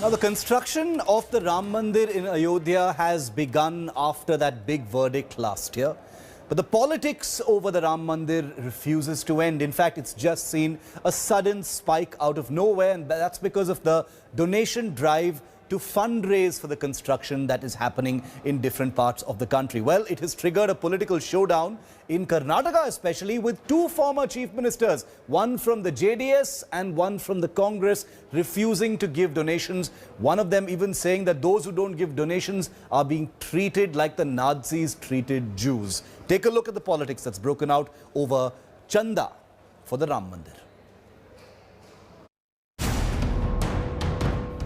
Now, the construction of the Ram Mandir in Ayodhya has begun after that big verdict last year. But the politics over the Ram Mandir refuses to end. In fact, it's just seen a sudden spike out of nowhere, and that's because of the donation drive to fundraise for the construction that is happening in different parts of the country. Well, it has triggered a political showdown in Karnataka, especially with two former chief ministers, one from the JDS and one from the Congress, refusing to give donations. One of them even saying that those who don't give donations are being treated like the Nazis treated Jews. Take a look at the politics that's broken out over Chanda for the Ram Mandir.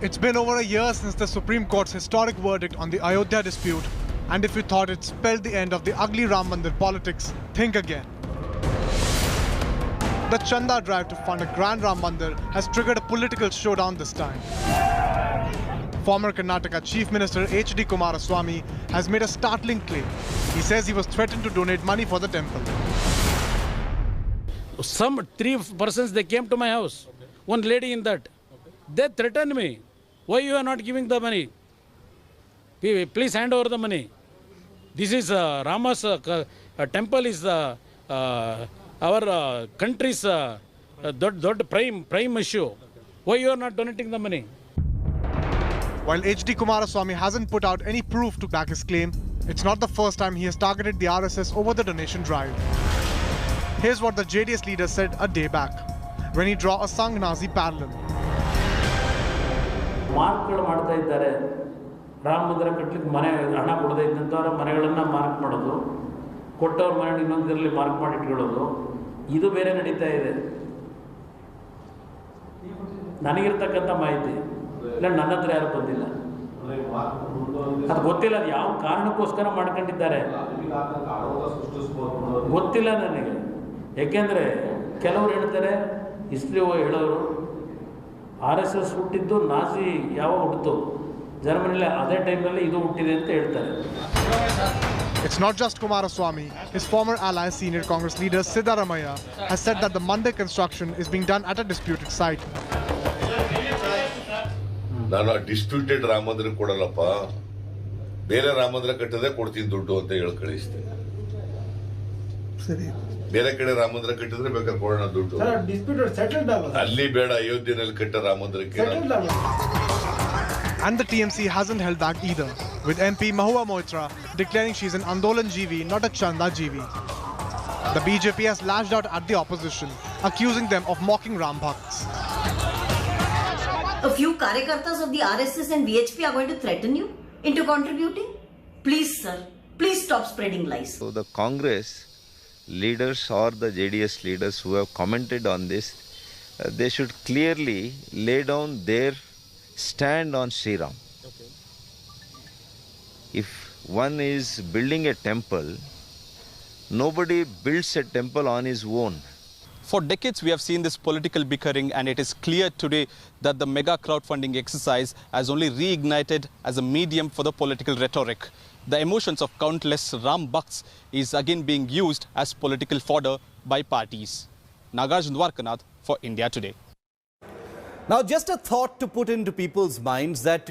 It's been over a year since the Supreme Court's historic verdict on the Ayodhya dispute, and if you thought it spelled the end of the ugly Ram Mandir politics, think again. The Chanda drive to fund a grand Ram Mandir has triggered a political showdown this time. Former Karnataka Chief Minister H.D. Kumaraswamy has made a startling claim. He says he was threatened to donate money for the temple. Some three persons, they came to my house. One lady in that. They threatened me. Why you are not giving the money? Please hand over the money. This is Rama's temple is our country's prime issue. Why you are not donating the money? While H.D. Kumaraswamy hasn't put out any proof to back his claim, it's not the first time he has targeted the RSS over the donation drive. Here's what the JDS leader said a day back, when he drew a Sangh Nazi parallel. ಮಾರ್ಕ್ಗಳು ಮಾಡ್ತಾ ಇದ್ದಾರೆ ರಾಮ ಮಂದಿರ ಕಟ್ಟಲಿಕ್ಕೆ ಮನೆ ಹಣ ಕೊಡದೇ ಇದ್ದಂಥವ್ರ ಮನೆಗಳನ್ನು mark ಮಾಡೋದು ಕೊಟ್ಟವ್ರ ಮನೆ ಇನ್ನೊಂದರಲ್ಲಿ ಮಾರ್ಕ್ ಮಾಡಿ ಇಟ್ಕೊಳ್ಳೋದು ಇದು ಬೇರೆ ನಡೀತಾ ಇದೆ ನನಗಿರ್ತಕ್ಕಂಥ ಮಾಹಿತಿ ಇಲ್ಲ ನನ್ನ ಹತ್ರ ಯಾರು ಬಂದಿಲ್ಲ ಅದು ಗೊತ್ತಿಲ್ಲ ಅದು ಯಾವ ಕಾರಣಕ್ಕೋಸ್ಕರ ಮಾಡ್ಕೊಂಡಿದ್ದಾರೆ ಗೊತ್ತಿಲ್ಲ ನನಗೆ ಯಾಕೆಂದರೆ ಕೆಲವರು ಹೇಳ್ತಾರೆ ಹಿಸ್ಟ್ರಿ ಹೇಳೋರು RSS ಹುಟ್ಟಿದ್ದು ನಾಜಿ ಯಾವಾಗ ಹುಟ್ಟಿತು ಜರ್ಮನಿಯಲ್ಲಿ ಅದೇ ಟೈಮಲ್ಲಿ ಇದು ಹುಟ್ಟಿದೆ ಅಂತ ಹೇಳ್ತಾರೆ. It's not just Kumaraswamy. His former ally, senior Congress leader Siddaramaiah, has said that the Mandir construction is being done at a disputed site. ನಾನು ಡಿಸ್ಪ್ಯೂಟೆಡ್ ರಾಮ ಮಂದಿರ ಕೊಡಲ್ಲಪ್ಪ, ಬೇರೆ ರಾಮ ಮಂದಿರ ಕಟ್ಟದೆ ಕೊಡ್ತೀನಿ ದುಡ್ಡು ಅಂತ ಹೇಳಿ ಕಳಿಸ್ತೆ. ಸರಿ, ಬೇರೆ ಕಡೆ ರಾಮ ಮಂದಿರ ಕಟ್ಟಿದ್ರೆ ಬೇಕಾದ್ರೆ ಕೊಡೋಣ ದುಡ್ಡು. ಅಲ್ಲಿ ಬೇಡ, ಅಯೋಧ್ಯೆಯಲ್ಲಿ ಕಟ್ಟ ರಾಮ ಮಂದಿರಕ್ಕೆ. And the TMC hasn't held back either, with MP Mahua Moitra declaring she's an Andolan GV, not a Chanda GV. The BJP has lashed out at the opposition, accusing them of mocking Ram Bhakts. A few Karyakartas of the RSS and VHP are going to threaten you into contributing? Please, sir, please stop spreading lies. So the Congress leaders or the JDS leaders who have commented on this, they should clearly lay down their stand on Sri Ram. Okay. If one is building a temple, nobody builds a temple on his own. For decades, we have seen this political bickering, and it is clear today that the mega crowdfunding exercise has only reignited as a medium for the political rhetoric. The emotions of countless Ram Bhakts is again being used as political fodder by parties. Nagarjun Dwarkanath for India Today. Now, just a thought to put into people's minds that,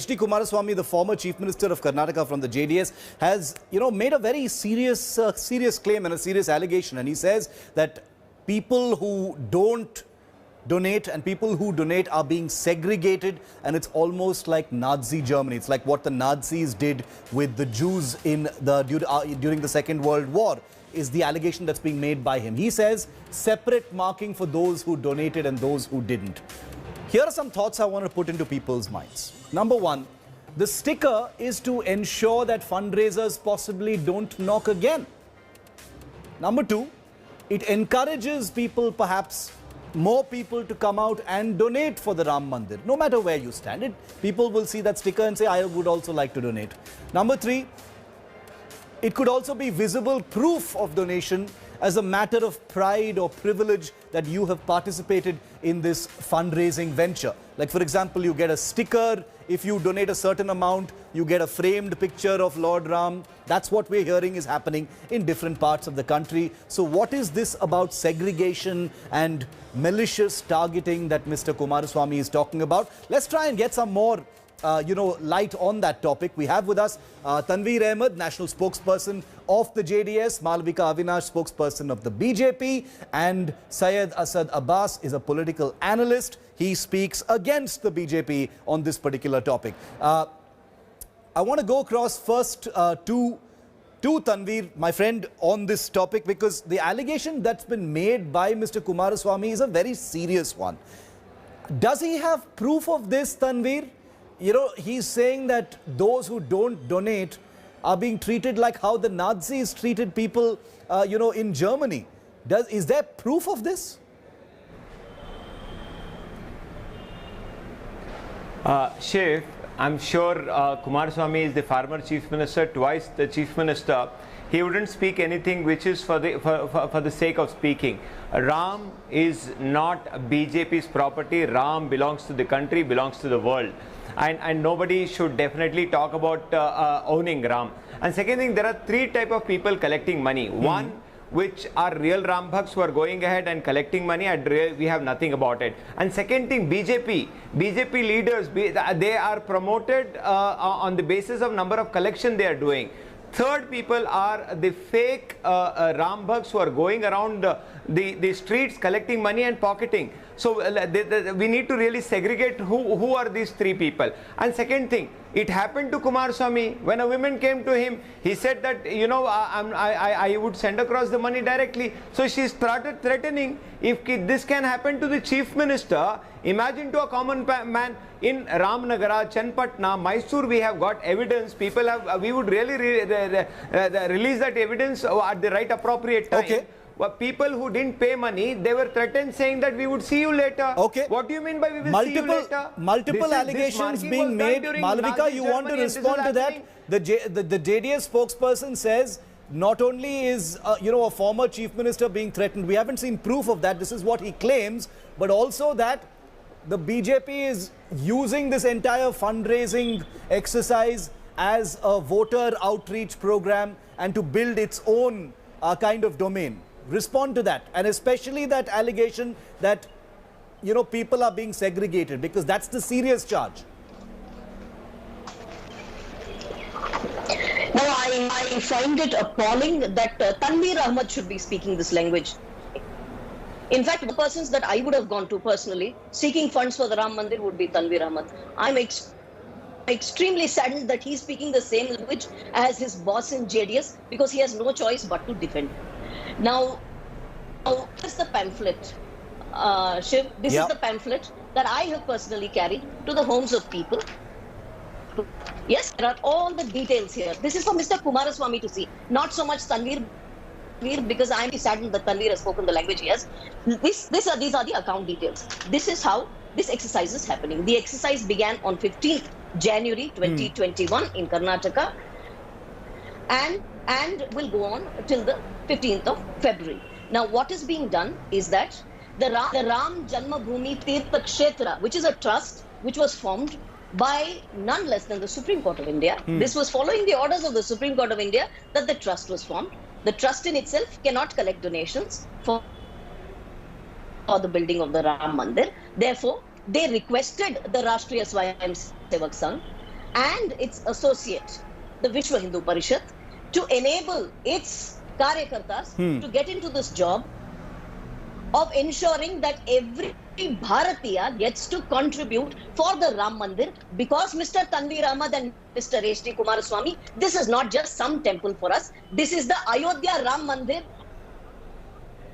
H.D. Kumaraswamy, the former Chief Minister of Karnataka from the JDS, has, made a very serious claim and a serious allegation. And he says that people who don't donate and people who donate are being segregated, and it's almost like Nazi Germany. It's like what the Nazis did with the Jews in during the Second World War, is the allegation that's being made by him. He says separate marking for those who donated and those who didn't. Here are some thoughts I want to put into people's minds. Number one, the sticker is to ensure that fundraisers possibly don't knock again. Number two, it encourages people, perhaps more people, to come out and donate for the Ram Mandir. No matter where you stand, people will see that sticker and say, I would also like to donate. Number three, it could also be visible proof of donation as a matter of pride or privilege that you have participated in this fundraising venture. Like, for example, you get a sticker. If you donate a certain amount, you get a framed picture of Lord Ram. That's what we're hearing is happening in different parts of the country. So what is this about segregation and malicious targeting that Mr. Kumaraswamy is talking about? Let's try and get some more light on that topic. We have with us Tanveer Ahmed, national spokesperson of the JDS, Malavika Avinash, spokesperson of the BJP, and Syed Asad Abbas is a political analyst. He speaks against the BJP on this particular topic. I want to go across first to Tanveer, my friend, on this topic, because the allegation that's been made by Mr. Kumaraswamy is a very serious one. Does he have proof of this, Tanveer? You know, he's saying that those who don't donate are being treated like how the Nazis treated people, in Germany. Is there proof of this? Shiv, I'm sure Kumaraswamy is the former chief minister, twice the chief minister. He wouldn't speak anything which is for the sake of speaking. Ram is not BJP's property. Ram belongs to the country, belongs to the world. And nobody should definitely talk about owning Ram. And second thing, there are three types of people collecting money. One, which are real Ram Bhaks who are going ahead and collecting money, and we have nothing about it. And second thing, BJP leaders, they are promoted on the basis of number of collection they are doing. Third people are the fake Ram Bhaks who are going around the streets collecting money and pocketing. So we need to really segregate who are these three people. And second thing, it happened to Kumaraswamy. When a woman came to him, he said that, I would send across the money directly. So she started threatening, if this can happen to the chief minister, imagine to a common man. In Ramnagara, Chenpatna, Mysore, we have got evidence. People have, we would really release that evidence at the right appropriate time. Okay. Well, people who didn't pay money, they were threatened saying that we would see you later. Okay. What do you mean by we will see you later? Multiple allegations being made. Malavika, you want to respond to that? The JDS spokesperson says not only is a former chief minister being threatened, we haven't seen proof of that. This is what he claims, but also that the BJP is using this entire fundraising exercise as a voter outreach program and to build its own kind of domain. Respond to that, and especially that allegation that people are being segregated, because that's the serious charge. No, I find it appalling that Tanveer Ahmed should be speaking this language. In fact, the persons that I would have gone to personally seeking funds for the Ram Mandir would be Tanveer Ahmed. I'm extremely saddened that he's speaking the same language as his boss in JDS, because he has no choice but to defend. Now, here's the pamphlet, Shiv. This is the pamphlet that I have personally carried to the homes of people. Yes, there are all the details here. This is for Mr. Kumaraswamy to see, not so much Tanveer, because I am saddened that Tanveer has spoken the language he has. These are the account details. This is how this exercise is happening. The exercise began on 15th January 2021 in Karnataka and will go on till the 15th of February. Now, what is being done is that the Ram Janmabhoomi Tirtha Kshetra, which is a trust which was formed by none less than the Supreme Court of India. This was following the orders of the Supreme Court of India that the trust was formed. The trust in itself cannot collect donations for the building of the Ram Mandir. Therefore, they requested the Rashtriya Swayam Sevak Sangh and its associate, the Vishwa Hindu Parishad, to enable its Karyakartas to get into this job of ensuring that every Bharatiya gets to contribute for the Ram Mandir, because Mr. Tanveer Ahmed and Mr. H.D. Kumaraswamy, this is not just some temple for us. This is the Ayodhya Ram Mandir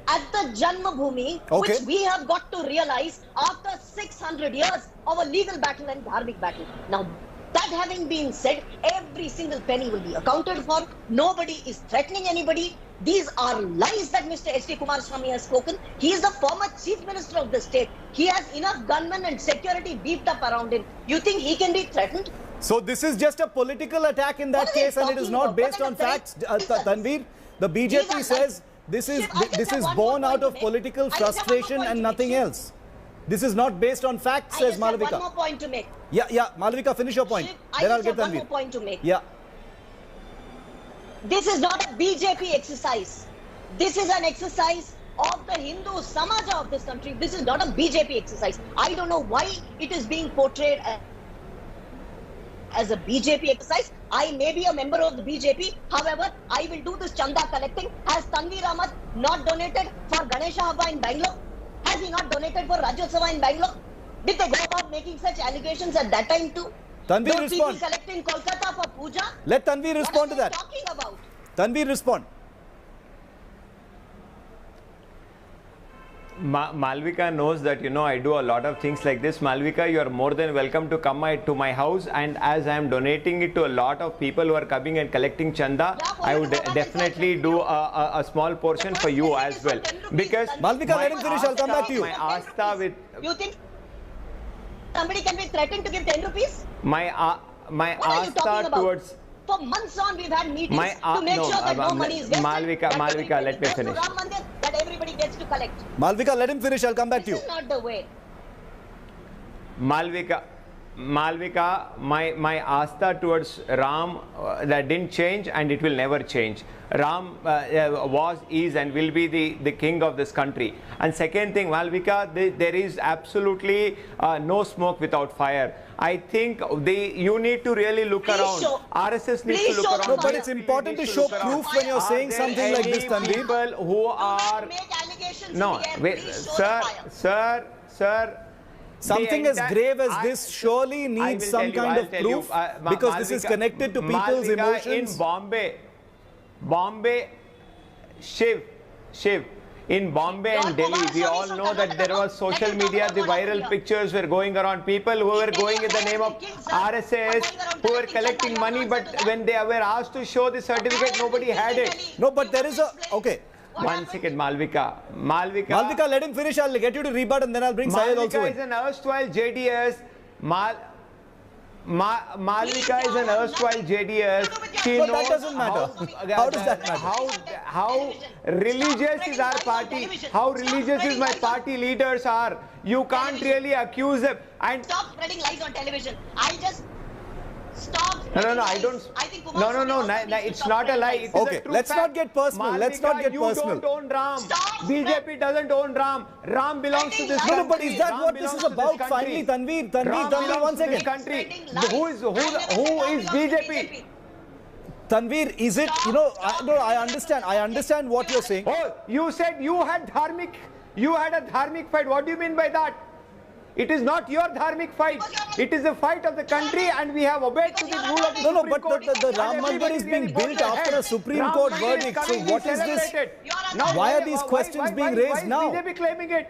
at the Janmabhoomi, which we have got to realize after 600 years of a legal battle and dharmic battle. Now, that having been said, every single penny will be accounted for. Nobody is threatening anybody. These are lies that Mr. H.D. Kumaraswamy has spoken. He is the former chief minister of the state. He has enough gunmen and security beefed up around him. You think he can be threatened? So this is just a political attack in that case, and it is not based on facts, Tanveer. The BJP says this is born out of political frustration and nothing else. This is not based on facts, I says just have Malavika. one more point to make. Yeah, Malavika, finish your point. Shiv, I Then I'll just get have one more Tanveer. point to make. Yeah. This is not a BJP exercise. This is an exercise of the Hindu Samaja of this country. This is not a BJP exercise. I don't know why it is being portrayed as a BJP exercise. I may be a member of the BJP. However, I will do this chanda collecting. Has Tanveer Ahmed not donated for Ganesha Haba in Bangalore? Has he not donated for Rajyotsava in Bangalore? Did they go about making such allegations at that time too? Tanveer, Those respond. people collect in Kolkata for puja? Let Tanveer respond to What are that. they talking about? Tanveer, respond. Malvika knows that, you know, I do a lot of things like this. Malvika, you are more than welcome to come to my house, and as I am donating it to a lot of people who are coming and collecting chanda, I would definitely do a small portion for you as well. Because Malvika, let him finish. I'll come back to you. My asta with You think somebody can be threatened to give 10 rupees? my What are you talking asta about? towards For months on, we've had meetings My, to make no, sure that no money is wasted. Malvika, that Malvika, when let it me goes to finish. Ram Mandir, that everybody gets to collect. Malvika, let him finish. I'll come back to This you. is not the way. Malvika, my asta towards Ram that didn't change, and it will never change. Ram was, is, and will be the king of this country. And second thing, Malvika, there is absolutely no smoke without fire. I think you need to really look Please around. show- RSS needs please to look show around. the No, but it's important to show proof when you're saying something like this, Tanveer. People who Do are not make allegations no, in the air. wait, Please show the fire. sir. Something as grave as this surely I needs will some tell you, kind I'll of tell you, proof because this is Malvika- connected to people's Malvika emotions. In Bombay, Shiv, in Bombay Your and Delhi, we Kumaraswamy all from know that Karnataka, there was let social us talk media, about the what happened viral here. pictures were going around. People who were going in the name of RSS, who were collecting money, but when they were asked to show the certificate, nobody had it. No, but there is a... Okay. One second, Malvika. Malvika, let him finish. I'll get you to rebut and then I'll bring Syed also Malvika in. is an erstwhile JDS. Malvika is an erstwhile JDS. She But knows that doesn't matter. How does that matter? How religious is our party? How religious is my party leaders are? You can't really accuse them. And Stop spreading lies on television. I just stop. no, I don't. I think No, Kumaraswamy also needs to it's stop not a spreading lie. lies. It is Okay, a true let's fact. not get personal. Let's not get you personal. don't own Ram. Stop. BJP doesn't own Ram. Ram belongs to this No, country. No, but is that Ram what this belongs is to about? country. Finally, Tanveer, Ram one belongs to this second. country. Spreading Who lies. is BJP? Tanveer, is it, you know, I understand what you're saying. Oh, you said you had a dharmic fight. What do you mean by that? It is not your dharmic fight. It is the fight of the country, and we have obeyed to the rule of the No, Supreme but Court. the And Ram Mandir everybody is being really built goes after ahead. a Supreme Ram Court Mandir is verdict. So coming, what we is this? celebrate it. Now, why are these questions being raised now? Why is BJP claiming it?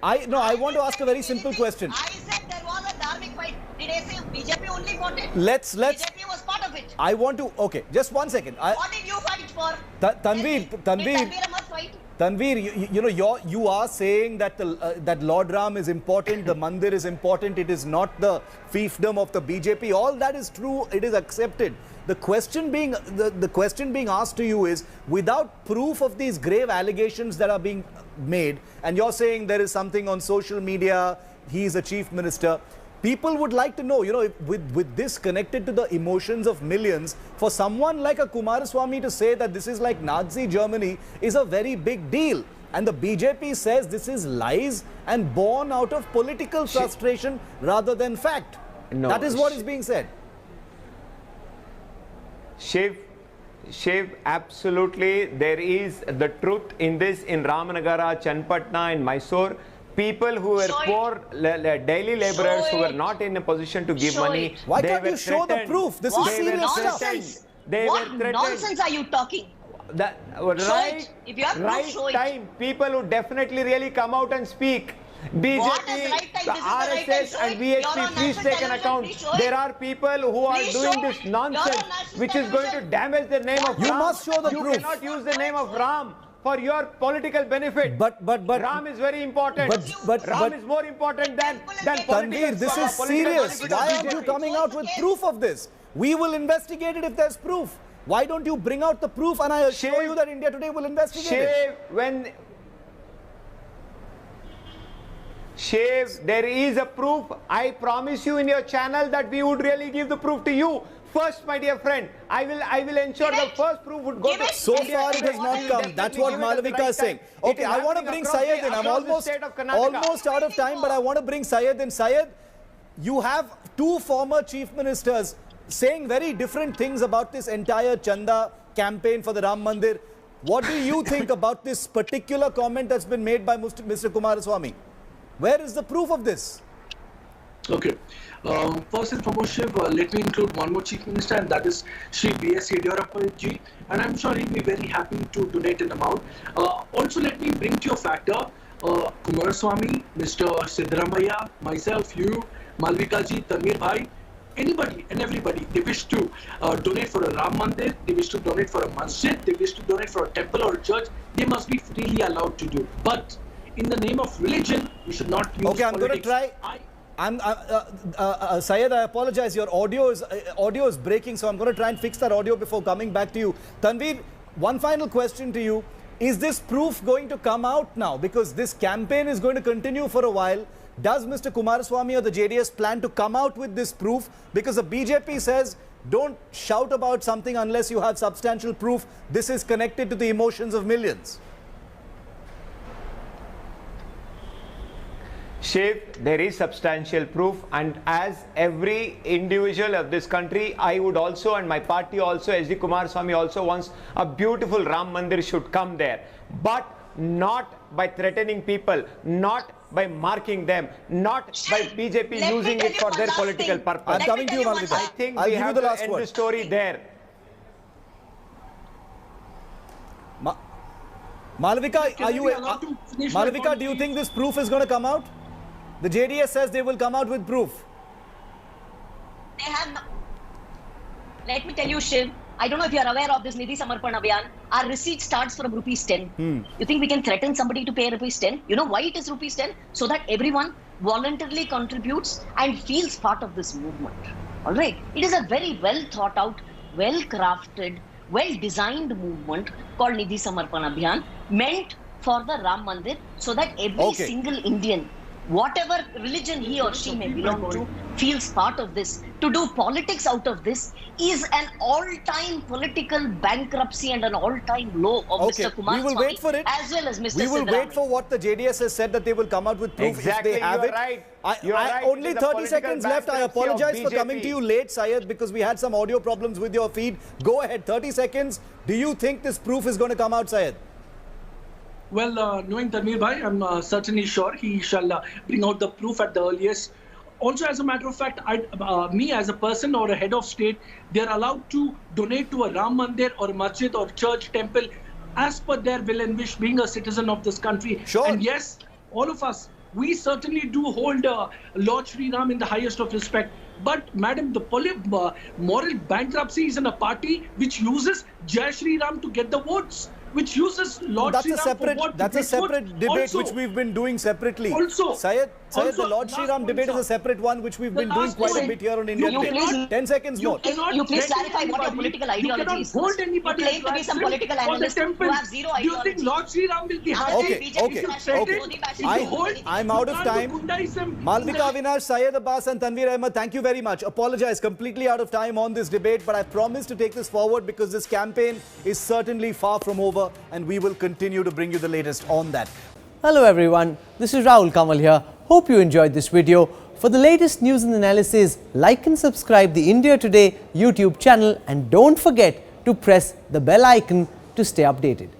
I want to ask a very simple question. I said there was a dharmic fight. Did I say BJP only fought it? Let's BJP was part of it. I want to, okay, just 1 second. What did you fight for? Tanveer, Did Tanveer Ahmed fight? Tanveer, you know, you are saying that that Lord Ram is important, the Mandir is important, it is not the fiefdom of the BJP. All that is true, it is accepted. The question being asked to you is, without proof of these grave allegations that are being made, and you're saying there is something on social media, he is a chief minister. People would like to know, you know, with this connected to the emotions of millions, for someone like a Kumaraswamy to say that this is like Nazi Germany is a very big deal. And the BJP says this is lies and born out of political frustration rather than fact. No, that is what is being said. Shiv, absolutely, there is the truth in this in Ramanagara, Chanpatna, and Mysore. People who were Show it. poor daily laborers Show who were it. not in a position to give Show money. it. Why they can't were you show the threatened. proof? This What is serious stuff. nonsense? They What were threatened. nonsense are you talking? That Show right, it. If you have proof, right show it. time. People who definitely really come out and speak. What is BJP, right time? This is the right time. RSS, Show and it. BHP, You're on please national take an television. account. Please show it. There are people who are Please doing show this it. nonsense, You're on national which is going to television. damage the name of You Ram. must show the you proof. cannot use the name of Ram for your political benefit. But Ram is very important. but- Ram is more important than Tanveer, this is serious. Why aren't you coming out with proof of this? We will investigate it if there's proof. Why don't you bring out the proof, and I assure you that India Today will investigate it. Shiv, there is a proof. I promise you in your channel that we would really give the proof to you. First, my dear friend, I will ensure the first proof would go to... So far it has not come. That's what Malavika is saying. Okay, I want to bring Syed in. I'm almost out of time, but I want to bring Syed in. Syed, you have two former chief ministers saying very different things about this entire Chanda campaign for the Ram Mandir. What do you think about this particular comment that's been made by Mr. Kumaraswamy? Where is the proof of this? Okay. First and foremost, Shiv, let me include one more Chief Minister, and that is Shri B.S. Yediyurappa ji, and I'm sure he'll be very happy to donate an amount. Also, let me bring to your factor Kumaraswamy, Mr. Siddaramaiah, myself, you, Malavika ji, Tanveer bhai, anybody and everybody, they wish to donate for a Ram Mandir, they wish to donate for a masjid, they wish to donate for a temple or a church, they must be freely allowed to do. But in the name of religion, we should not use Okay, I'm going to try. Syed, I apologize. Your audio is breaking, so I'm going to try and fix that audio before coming back to you. Tanveer, one final question to you. Is this proof going to come out now? Because this campaign is going to continue for a while. Does Mr. Kumaraswamy or the JDS plan to come out with this proof? Because the BJP says, don't shout about something unless you have substantial proof. This is connected to the emotions of millions. Shiv, there is substantial proof, and as every individual of this country, I would also, and my party also, HD Kumaraswamy also wants a beautiful Ram Mandir should come there. But not by threatening people, not by marking them, not by BJP using it for their political purpose. I'm coming to you, Malavika. I think we have to end the story there. Malavika, Malavika, do you think this proof is going to come out? The JDS says they will come out with proof. They have. Let me tell you, Shiv, I don't know if you are aware of this Nidhi Samarpan Abhiyan. Our receipt starts from ₹10. You think we can threaten somebody to pay ₹10? You know why it is ₹10? So that everyone voluntarily contributes and feels part of this movement. All right. It is a very well thought out, well crafted, well designed movement called Nidhi Samarpan Abhiyan, meant for the Ram Mandir, so that every single Indian, whatever religion he or she may belong to, feels part of this. To do politics out of this is an all-time political bankruptcy and an all-time low of Mr. Kumaraswamy. We will wait for it. As well as Mr. We will wait for what the JDS has said, that they will come out with proof if they have it. Right. Only 30 seconds left. I apologize for coming to you late, Syed, because we had some audio problems with your feed. Go ahead, 30 seconds. Do you think this proof is going to come out, Syed? Well, knowing Tanveer bhai, I'm certainly sure he shall bring out the proof at the earliest. Also, as a matter of fact, me as a person or a head of state, they are allowed to donate to a Ram Mandir or a masjid or church, temple, as per their will and wish, being a citizen of this country. Sure. And yes, all of us, we certainly do hold Lord Sri Ram in the highest of respect. But, madam, the moral bankruptcy is in a party which uses Jai Sri Ram to get the votes, which uses Lord Sri Ram for what? That's a separate debate which we've been doing separately. Syed, the Lord Sri Ram debate is a separate one which we've been doing quite a bit here on India Today. 10 seconds more. You please clarify what your political ideology is. Hold anybody. You claim to be some political analyst who have zero ideology. Do you think Lord Sri Ram will be happy? Okay. I'm out of time. Malavika Avinash, Syed Abbas and Tanveer Ahmed, thank you very much. Apologize, completely out of time on this debate, but I promise to take this forward because this campaign is certainly far from over and we will continue to bring you the latest on that. Hello everyone, this is Rahul Kamal here. Hope you enjoyed this video. For the latest news and analysis, like and subscribe the India Today YouTube channel and don't forget to press the bell icon to stay updated.